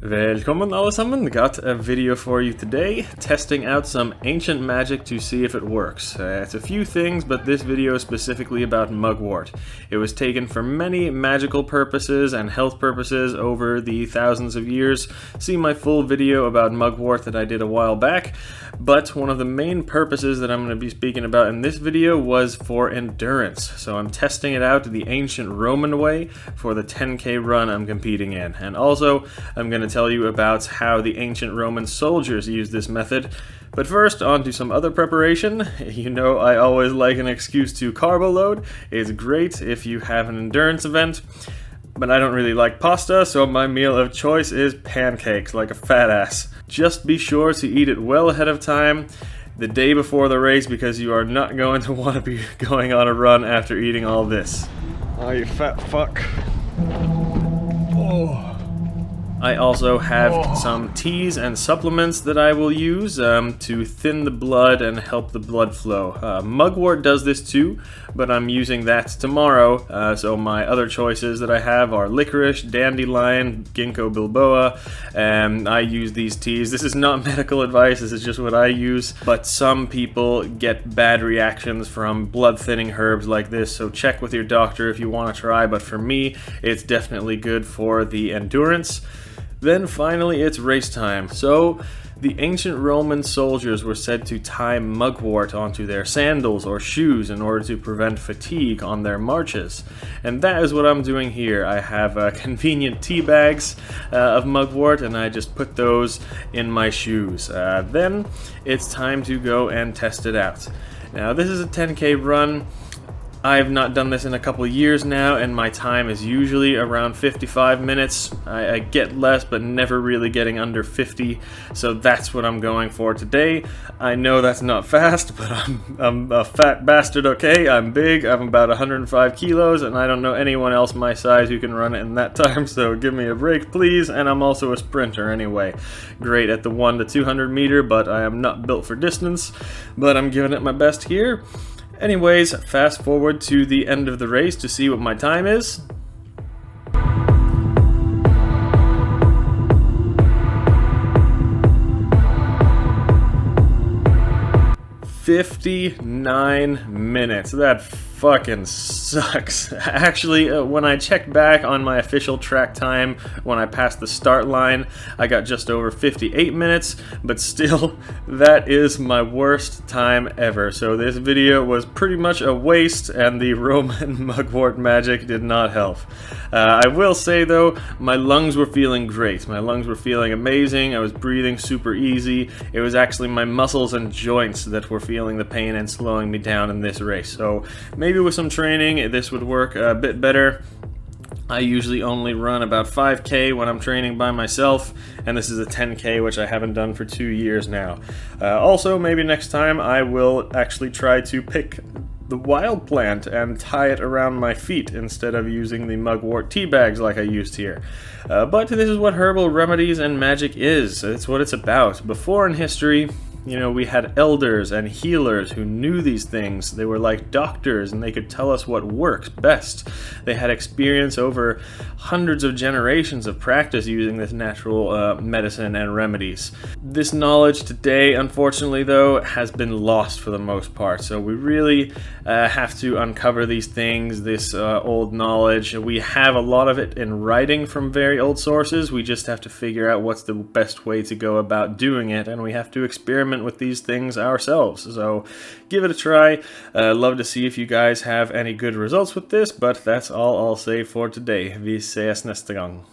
Välkommen allesammen, got a video for you today, testing out some ancient magic to see if it works. It's a few things, but this video is specifically about Mugwort. It was taken for many magical purposes and health purposes over the thousands of years. See my full video about Mugwort that I did a while back, but one of the main purposes that I'm going to be speaking about in this video was for endurance. So I'm testing it out the ancient Roman way for the 10K run I'm competing in, and also I'm going to tell you about how the ancient Roman soldiers used this method. But first, on to some other preparation. You know I always like an excuse to carbo load. It's great if you have an endurance event, but I don't really like pasta, so my meal of choice is pancakes like a fat ass. Just be sure to eat it well ahead of time, the day before the race, because you are not going to want to be going on a run after eating all this. Oh, you fat fuck. Oh. I also have some teas and supplements that I will use to thin the blood and help the blood flow. Mugwort does this too, but I'm using that tomorrow, so my other choices that I have are licorice, dandelion, ginkgo bilboa, and I use these teas. This is not medical advice, this is just what I use, but some people get bad reactions from blood thinning herbs like this, so check with your doctor if you want to try, but for me, it's definitely good for the endurance. Then finally it's race time. So the ancient Roman soldiers were said to tie mugwort onto their sandals or shoes in order to prevent fatigue on their marches. And that is what I'm doing here. I have convenient tea bags of mugwort, and I just put those in my shoes. Then it's time to go and test it out. Now this is a 10K run. I've not done this in a couple years now, and my time is usually around 55 minutes. I get less, but never really getting under 50, so that's what I'm going for today. I know that's not fast, but I'm a fat bastard, okay? I'm big, I'm about 105 kilos, and I don't know anyone else my size who can run it in that time, so give me a break, please. And I'm also a sprinter anyway. Great at the 1 to 200 meter, but I am not built for distance, but I'm giving it my best here. Anyways, fast forward to the end of the race to see what my time is. 59 minutes. That fucking sucks. Actually, when I checked back on my official track time, when I passed the start line, I got just over 58 minutes, but still, that is my worst time ever. So this video was pretty much a waste, and the Roman mugwort magic did not help. I will say though, my lungs were feeling great. My lungs were feeling amazing. I was breathing super easy. It was actually my muscles and joints that were feeling the pain and slowing me down in this race. So maybe with some training, this would work a bit better. I usually only run about 5K when I'm training by myself, and this is a 10K, which I haven't done for 2 years now. Also, maybe next time I will actually try to pick the wild plant and tie it around my feet instead of using the mugwort tea bags like I used here. But this is what herbal remedies and magic is. It's what it's about. Before in history, you know, we had elders and healers who knew these things. They were like doctors, and they could tell us what works best. They had experience over hundreds of generations of practice using this natural medicine and remedies. This knowledge today, unfortunately though, has been lost for the most part. So we really have to uncover these things, this old knowledge. We have a lot of it in writing from very old sources. We just have to figure out what's the best way to go about doing it, and we have to experiment with these things ourselves. So give it a try. Love to see if you guys have any good results with this, but that's all I'll say for today. Vi ses nästa gång.